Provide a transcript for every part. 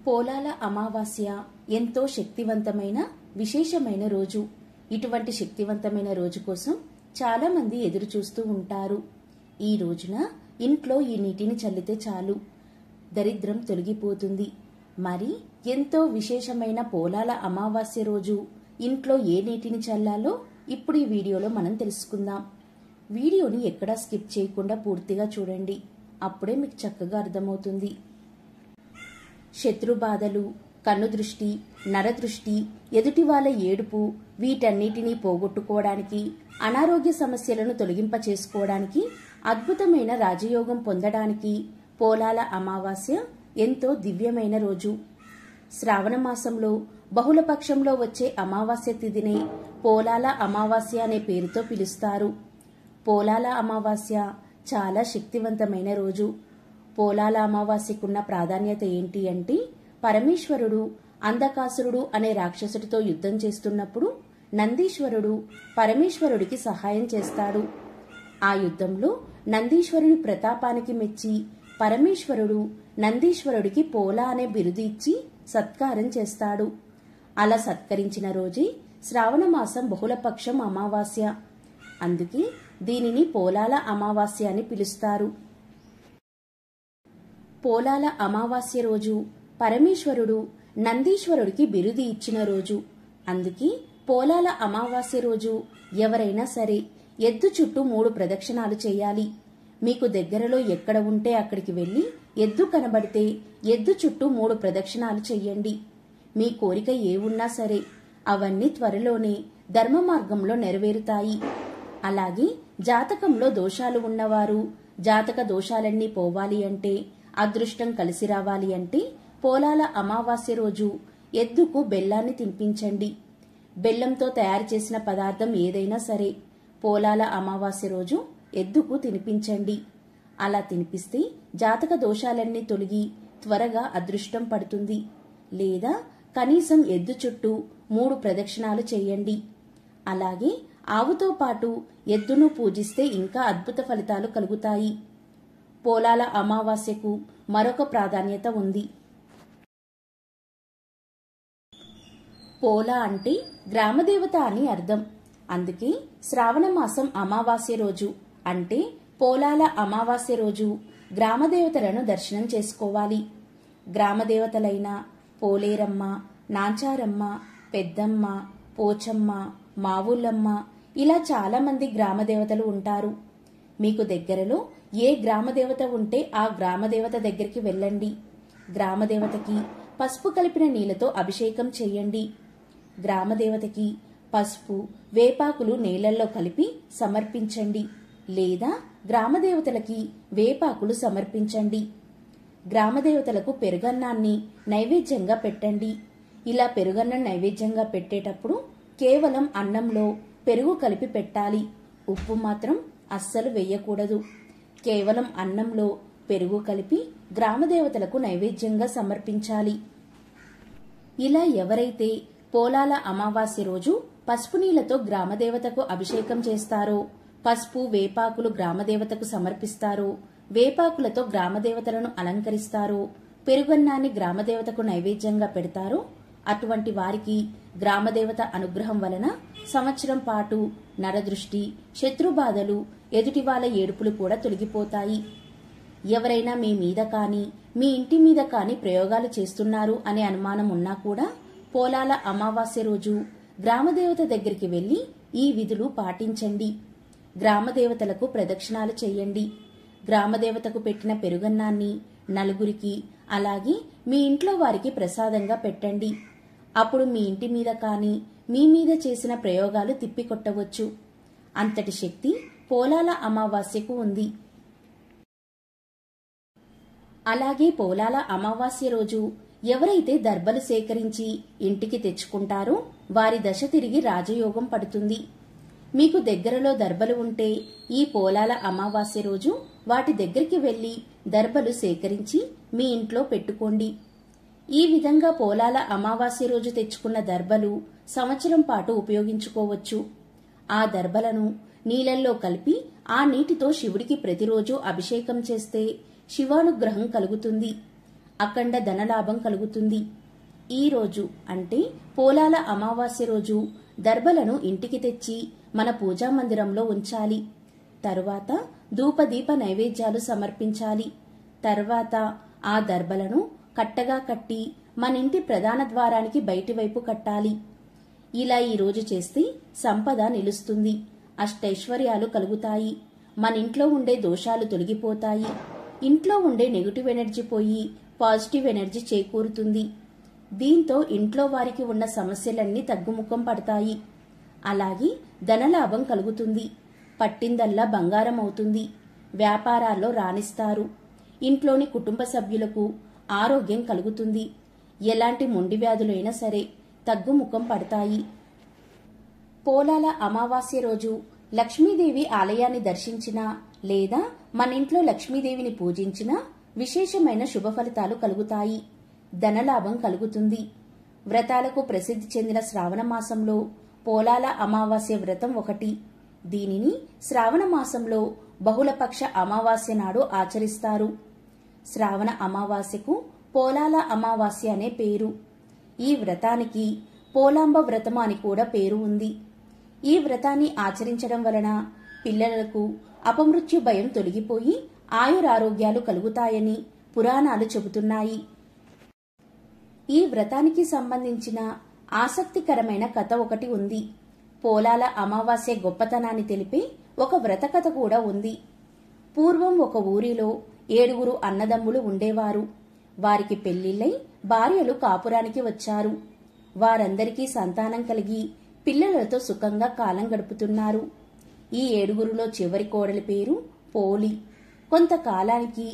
పోలాల అమావాస్య ఎంతో శక్తివంతమైన విశేషమైన రోజు. ఇటువంటి శక్తివంతమైన రోజు కోసం చాలా మంది ఎదురు చూస్తూ ఉంటారు. ఈ రోజున ఇంట్లో ఈ నీటిని చల్లితే చాలు, దరిద్రం తొలగిపోతుంది. మరి ఎంతో విశేషమైన పోలాల అమావాస్య రోజు ఇంట్లో ఏ నీటిని చల్లాలో ఇప్పుడు ఈ వీడియోలో మనం తెలుసుకుందాం. వీడియోని ఎక్కడా స్కిప్ చేయకుండా పూర్తిగా చూడండి, అప్పుడే మీకు చక్కగా అర్థమవుతుంది. శత్రు బాధలు, కన్ను దృష్టి, నరదృష్టి, ఎదుటి వాళ్ళ ఏడుపు, వీటన్నిటినీ పోగొట్టుకోవడానికి, అనారోగ్య సమస్యలను తొలగింప చేసుకోవడానికి, అద్భుతమైన రాజయోగం పొందడానికి పోలాల అమావాస్య ఎంతో దివ్యమైన రోజు. శ్రావణ మాసంలో బహుళపక్షంలో వచ్చే అమావాస్య తిథినే పోలాల అమావాస్య అనే పేరుతో పిలుస్తారు. పోలాల అమావాస్య చాలా శక్తివంతమైన రోజు. పోలాల అమావాస్యకున్న ప్రాధాన్యత ఏంటి అంటే, పరమేశ్వరుడు అంధకాసురుడు అనే రాక్షసుడితో యుద్ధం చేస్తున్నప్పుడు నందీశ్వరుడు పరమేశ్వరుడికి సహాయం చేస్తాడు. ఆ యుద్ధంలో నందీశ్వరుడి ప్రతాపానికి మెచ్చి పరమేశ్వరుడు నందీశ్వరుడికి పోలా అనే బిరుదు ఇచ్చి సత్కారం చేస్తాడు. అలా సత్కరించిన రోజే శ్రావణ మాసం బహుళపక్షం అమావాస్య. అందుకే దీనిని పోలాల అమావాస్య అని పిలుస్తారు. పోలాల అమావాస్య రోజు పరమేశ్వరుడు నందీశ్వరుడికి బిరుదు ఇచ్చిన రోజు. అందుకే పోలాల అమావాస్య రోజు ఎవరైనా సరే ఎద్దు చుట్టూ 3 ప్రదక్షిణాలు చేయాలి. మీకు దగ్గరలో ఎక్కడ ఉంటే అక్కడికి వెళ్లి ఎద్దు కనబడితే ఎద్దు చుట్టూ 3 ప్రదక్షిణాలు చెయ్యండి. మీ కోరిక ఏ ఉన్నా సరే అవన్నీ త్వరలోనే ధర్మ మార్గంలో నెరవేరుతాయి. అలాగే జాతకంలో దోషాలు ఉన్నవారు జాతక దోషాలన్నీ పోవాలి అంటే, అదృష్టం కలిసి రావాలి అంటే పోలాల అమావాస్య రోజు ఎద్దుకు బెల్లాన్ని తినిపించండి. బెల్లంతో తయారు చేసిన పదార్థం ఏదైనా సరే పోలాల అమావాస్య రోజు ఎద్దుకు తినిపించండి. అలా తినిపిస్తే జాతక దోషాలన్నీ తొలగి త్వరగా అదృష్టం పడుతుంది. లేదా కనీసం ఎద్దు చుట్టూ 3 ప్రదక్షిణాలు చేయండి. అలాగే ఆవుతో పాటు ఎద్దును పూజిస్తే ఇంకా అద్భుత ఫలితాలు కలుగుతాయి. పోలాల అమావాస్యకు మరొక ప్రాధాన్యత ఉంది. పోలా అంటే గ్రామదేవత అని అర్థం. అందుకే శ్రావణ మాసం అమావాస్య రోజు అంటే పోలాల అమావాస్య రోజు గ్రామదేవతలను దర్శనం చేసుకోవాలి. గ్రామదేవతలైన పోలేరమ్మ, నాంచారమ్మ, పెద్దమ్మ, పోచమ్మ, మావుళ్ళమ్మ ఇలా చాలా మంది గ్రామదేవతలు ఉంటారు. మీకు దగ్గరలో ఏ గ్రామదేవత ఉంటే ఆ గ్రామదేవత దగ్గరికి వెళ్ళండి. గ్రామదేవతకి పసుపు కలిపిన నీళ్లతో అభిషేకం చెయ్యండి. గ్రామదేవతకి పసుపు, వేపాకులు నీళ్లలో కలిపి సమర్పించండి. లేదా గ్రామదేవతలకి వేపాకులు సమర్పించండి. గ్రామదేవతలకు పెరుగన్నాన్ని నైవేద్యంగా పెట్టండి. ఇలా పెరుగన్నం నైవేద్యంగా పెట్టేటప్పుడు కేవలం అన్నంలో పెరుగు కలిపి పెట్టాలి. ఉప్పు మాత్రం అస్సలు వేయకూడదు. కేవలం అన్నంలో పెరుగు కలిపి గ్రామదేవతలకు నైవేద్యంగా సమర్పించాలి. ఇలా ఎవరైతే పోలాల అమావాస్య రోజు పసుపు నీళ్లతో గ్రామదేవతకు అభిషేకం చేస్తారో, పసుపు వేపాకులు గ్రామదేవతకు సమర్పిస్తారో, వేపాకులతో గ్రామదేవతలను అలంకరిస్తారో, పెరుగన్నాన్ని గ్రామదేవతకు నైవేద్యంగా పెడతారో అటువంటి వారికి గ్రామదేవత అనుగ్రహం వలన సంవత్సరం పాటు నరదృష్టి, శత్రుబాధలు, ఎదుటి వాళ్ళ ఏడుపులు కూడా తొలగిపోతాయి. ఎవరైనా మీ మీద కానీ మీ ఇంటి మీద కానీ ప్రయోగాలు చేస్తున్నారు అనే అనుమానం ఉన్నా కూడా పోలాల అమావాస్య రోజు గ్రామదేవత దగ్గరికి వెళ్లి ఈ విధులు పాటించండి. గ్రామదేవతలకు ప్రదక్షిణాలు చెయ్యండి. గ్రామదేవతకు పెట్టిన పెరుగన్నాన్ని నలుగురికి, అలాగే మీ ఇంట్లో వారికి ప్రసాదంగా పెట్టండి. అప్పుడు మీ ఇంటి మీద కానీ మీ మీద చేసిన ప్రయోగాలు తిప్పికొట్టవచ్చు. అంతటి శక్తి పోలాల అమావాస్యకు ఉంది. అలాగే పోలాల అమావాస్య రోజు ఎవరైతే దర్భలు సేకరించి ఇంటికి తెచ్చుకుంటారో వారి దశ తిరిగి రాజయోగం పడుతుంది. మీకు దగ్గరలో దర్భలు ఉంటే ఈ పోలాల అమావాస్య రోజు వాటి దగ్గరికి వెళ్లి దర్భలు సేకరించి మీ ఇంట్లో పెట్టుకోండి. ఈ విధంగా పోలాల అమావాస్య రోజు తెచ్చుకున్న దర్భలు సంవత్సరం పాటు ఉపయోగించుకోవచ్చు. ఆ దర్భలను నీళ్లల్లో కలిపి ఆ నీటితో శివుడికి ప్రతిరోజు అభిషేకం చేస్తే శివానుగ్రహం కలుగుతుంది. అఖండ ధనలాభం కలుగుతుంది. ఈ రోజు అంటే పోలాల అమావాస్య రోజు దర్భలను ఇంటికి తెచ్చి మన పూజా మందిరంలో ఉంచాలి. తరువాత ధూపదీప నైవేద్యాలు సమర్పించాలి. తర్వాత ఆ దర్భలను కట్టగా కట్టి మన ఇంటి ప్రధాన ద్వారానికి బయటి వైపు కట్టాలి. ఇలా ఈ రోజు చేస్తే సంపద నిలుస్తుంది, అష్టైశ్వర్యాలు కలుగుతాయి, మన ఇంట్లో ఉండే దోషాలు తొలగిపోతాయి, ఇంట్లో ఉండే నెగటివ్ ఎనర్జీ పోయి పాజిటివ్ ఎనర్జీ చేకూరుతుంది. దీంతో ఇంట్లో వారికి ఉన్న సమస్యలన్నీ తగ్గుముఖం పడతాయి. అలాగే ధనలాభం కలుగుతుంది, పట్టిందల్లా బంగారం అవుతుంది, వ్యాపారాల్లో రాణిస్తారు, ఇంట్లోని కుటుంబ సభ్యులకు ఆరోగ్యం కలుగుతుంది, ఎలాంటి మొండి వ్యాధులైనా సరే తగ్గుముఖం పడతాయి. పోలాల అమావాస్య రోజు లక్ష్మీదేవి ఆలయాన్ని దర్శించినా లేదా మన ఇంట్లో లక్ష్మీదేవిని పూజించినా విశేషమైన శుభ ఫలితాలు కలుగుతాయి, ధనలాభం కలుగుతుంది. వ్రతాలకు ప్రసిద్ధి చెందిన శ్రావణ మాసంలో పోలాల అమావాస్య వ్రతం ఒకటి. దీనిని శ్రావణ మాసంలో బహుళపక్ష అమావాస్య నాడు ఆచరిస్తారు. శ్రావణ అమావాస్యకు పోలాల అమావాస్య అనే పేరు. ఈ వ్రతానికి పోలాంబ వ్రతము అని కూడా పేరు ఉంది. ఈ వ్రతాన్ని ఆచరించడం వలన పిల్లలకు అపమృత్యు భయం తొలగిపోయి ఆయురారోగ్యాలు కలుగుతాయని పురాణాలు చెబుతున్నాయి. ఈ వ్రతానికి సంబంధించిన ఆసక్తికరమైన కథ ఒకటి ఉంది. పోలాల అమావాస్య గొప్పతనాన్ని తెలిపే ఒక వ్రత కథ కూడా ఉంది. పూర్వం ఒక ఊరిలో 7 అన్నదమ్ములు ఉండేవారు. వారికి పెళ్లిళ్లై భార్యలు కాపురానికి వచ్చారు. వారందరికీ సంతానం కలిగి పిల్లలతో సుఖంగా కాలం గడుపుతున్నారు. ఈ 7లో చివరి కోడలి పేరు పోలి. కొంతకాలానికి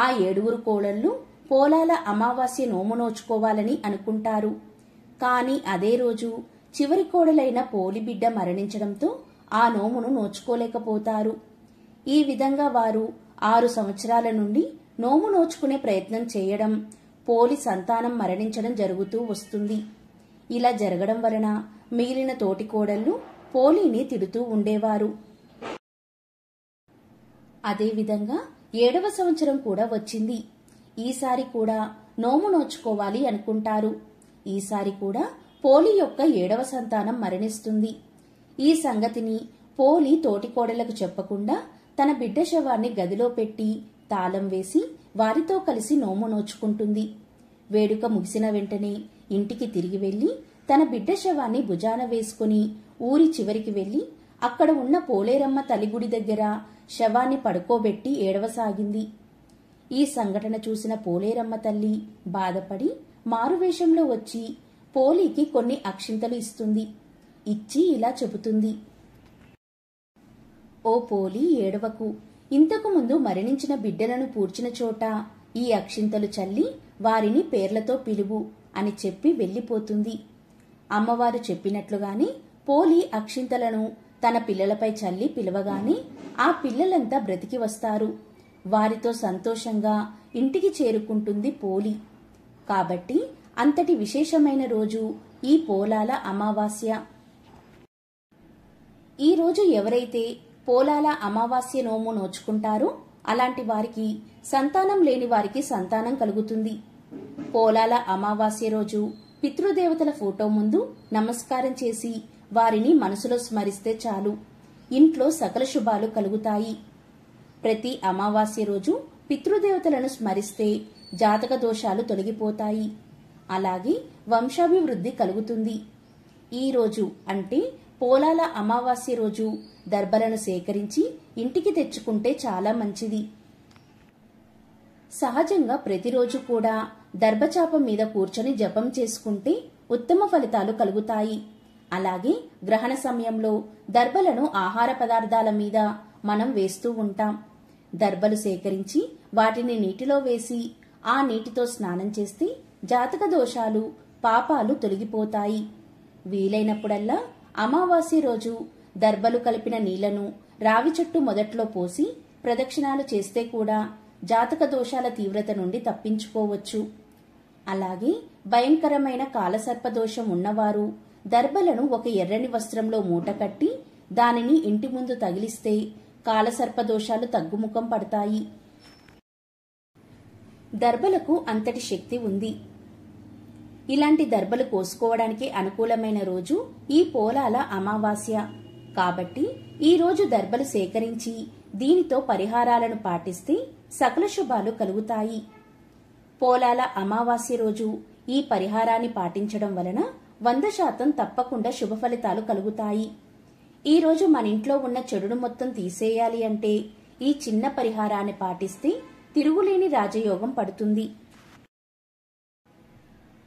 ఆ 7 కోడళ్లు పోలాల అమావాస్య నోము నోచుకోవాలని అనుకుంటారు. కాని అదే రోజు చివరి కోడలైన పోలి బిడ్డ మరణించడంతో ఆ నోమును నోచుకోలేకపోతారు. ఈ విధంగా వారు 6 సంవత్సరాల నుండి నోము నోచుకునే ప్రయత్నం చేయడం, పోలి సంతానం మరణించడం జరుగుతూ వస్తుంది. ఇలా జరగడం వలన మిగిలిన తోటి కోడళ్లు పోలిని తిడుతూ ఉండేవారు. అదేవిధంగా 7వ సంవత్సరం కూడా వచ్చింది. ఈసారి కూడా నోము నోచుకోవాలి అనుకుంటారు. ఈసారి కూడా పోలి యొక్క 7వ సంతానం మరణిస్తుంది. ఈ సంగతిని పోలి తోటి కోడలకు చెప్పకుండా తన బిడ్డ శవాన్ని గదిలో పెట్టి తాళం వేసి వారితో కలిసి నోము నోచుకుంటుంది. వేడుక ముగిసిన వెంటనే ఇంటికి తిరిగి వెళ్లి తన బిడ్డ శవాన్ని భుజాన వేసుకుని ఊరి చివరికి వెళ్లి అక్కడ ఉన్న పోలేరమ్మ తల్లిగుడి దగ్గర శవాన్ని పడుకోబెట్టి ఏడవసాగింది. ఈ సంఘటన చూసిన పోలేరమ్మ తల్లి బాధపడి మారువేషంలో వచ్చి పోలికి కొన్ని అక్షింతలు ఇస్తుంది. ఇచ్చి ఇలా చెబుతుంది, ఓ పోలి, ఏడవకు. ఇంతకు ముందు మరణించిన బిడ్డలను పూడ్చిన చోట ఈ అక్షింతలు చల్లి వారిని పేర్లతో పిలువు అని చెప్పి వెళ్లిపోతుంది. అమ్మవారు చెప్పినట్లుగానే పోలి అక్షింతలను తన పిల్లలపై చల్లి పిలవగానే ఆ పిల్లలంతా బ్రతికి వస్తారు. వారితో సంతోషంగా ఇంటికి చేరుకుంటుంది పోలి. కాబట్టి అంతటి విశేషమైన రోజు ఈ పోలాల అమావాస్య. ఈ రోజు ఎవరైతే పోలాల అమావాస్య నోము నోచుకుంటారో అలాంటి వారికి సంతానం లేని వారికి సంతానం కలుగుతుంది. పోలాల అమావాస్య రోజు పితృదేవతల ఫోటో ముందు నమస్కారం చేసి వారిని మనసులో స్మరిస్తే చాలు, ఇంట్లో సకల శుభాలు కలుగుతాయి. ప్రతి అమావాస్య రోజు పితృదేవతలను స్మరిస్తే జాతక దోషాలు తొలగిపోతాయి. అలాగే వంశాభివృద్ధి కలుగుతుంది. ఈ రోజు అంటే పోలాల అమావాస్య రోజు దర్భలను సేకరించి ఇంటికి తెచ్చుకుంటే చాలా మంచిది. సహజంగా ప్రతిరోజు కూడా దర్భచాపం మీద కూర్చొని జపం చేసుకుంటే ఉత్తమ ఫలితాలు కలుగుతాయి. అలాగే గ్రహణ సమయంలో దర్భలను ఆహార పదార్థాల మీద మనం వేస్తూ ఉంటాం. దర్భలు సేకరించి వాటిని నీటిలో వేసి ఆ నీటితో స్నానం చేస్తే జాతక దోషాలు, పాపాలు తొలగిపోతాయి. వీలైనప్పుడల్లా అమావాస్య రోజు దర్భలు కలిపిన నీళ్లను రావి చెట్టు మొదట్లో పోసి ప్రదక్షిణాలు చేస్తే కూడా జాతక దోషాల తీవ్రత నుండి తప్పించుకోవచ్చు. అలాగే భయంకరమైన కాలసర్పదోషం ఉన్నవారు దర్భలను ఒక ఎర్రని వస్త్రంలో మూటకట్టి దానిని ఇంటి ముందు తగిలిస్తే కాలసర్పదోషాలు తగ్గుముఖం పడతాయి. దర్భలకు అంతటి శక్తి ఉంది. ఇలాంటి దర్భలు కోసుకోవడానికి అనుకూలమైన రోజు ఈ పోలాల అమావాస్య. కాబట్టి ఈ రోజు దర్భలు సేకరించి దీనితో పరిహారాలను పాటిస్తే సకల శుభాలు కలుగుతాయి. పోలాల అమావాస్య రోజు ఈ పరిహారాన్ని పాటించడం వలన 100% తప్పకుండా శుభ ఫలితాలు కలుగుతాయి. ఈ రోజు మన ఇంట్లో ఉన్న చెడును మొత్తం తీసేయాలి అంటే ఈ చిన్న పరిహారాన్ని పాటిస్తే తిరుగులేని రాజయోగం పడుతుంది.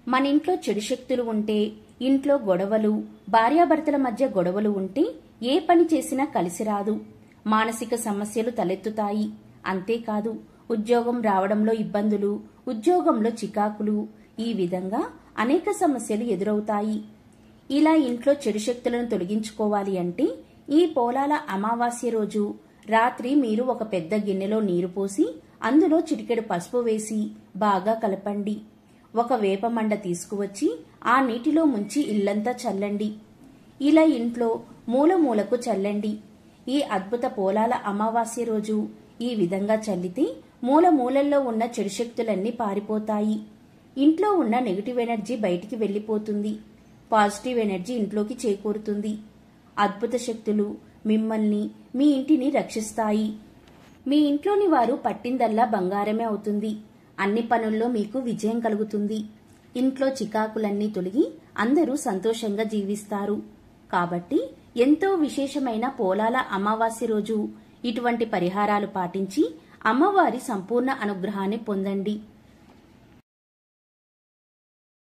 మన ఇంట్లో చెడు శక్తులు ఉంటే, ఇంట్లో గొడవలు, భార్యాభర్తల మధ్య గొడవలు ఉంటే ఏ పని చేసినా కలిసి రాదు. మానసిక సమస్యలు తలెత్తుతాయి. అంతేకాదు ఉద్యోగం రావడంలో ఇబ్బందులు, ఉద్యోగంలో చికాకులు, ఈ విధంగా అనేక సమస్యలు ఎదురవుతాయి. ఇలా ఇంట్లో చెడు శక్తులను తొలగించుకోవాలి అంటే ఈ పోలాల అమావాస్య రోజు రాత్రి మీరు ఒక పెద్ద గిన్నెలో నీరు పోసి అందులో చిటికెడు పసుపు వేసి బాగా కలపండి. ఒక వేపమండ తీసుకువచ్చి ఆ నీటిలో ముంచి ఇల్లంతా చల్లండి. ఇలా ఇంట్లో మూల మూలకు చల్లండి. ఈ అద్భుత పోలాల అమావాస్య రోజు ఈ విధంగా చల్లితే మూల మూలల్లో ఉన్న చెడు శక్తులన్నీ పారిపోతాయి. ఇంట్లో ఉన్న నెగటివ్ ఎనర్జీ బయటికి వెళ్లిపోతుంది. పాజిటివ్ ఎనర్జీ ఇంట్లోకి చేకూరుతుంది. అద్భుత శక్తులు మిమ్మల్ని, మీ ఇంటిని రక్షిస్తాయి. మీ ఇంట్లోని వారు పట్టిందల్లా బంగారమే అవుతుంది. అన్ని పనుల్లో మీకు విజయం కలుగుతుంది. ఇంట్లో చికాకులన్నీ తొలగి అందరూ సంతోషంగా జీవిస్తారు. కాబట్టి ఎంతో విశేషమైన పోలాల అమావాస్య రోజు ఇటువంటి పరిహారాలు పాటించి అమ్మవారి సంపూర్ణ అనుగ్రహాన్ని పొందండి.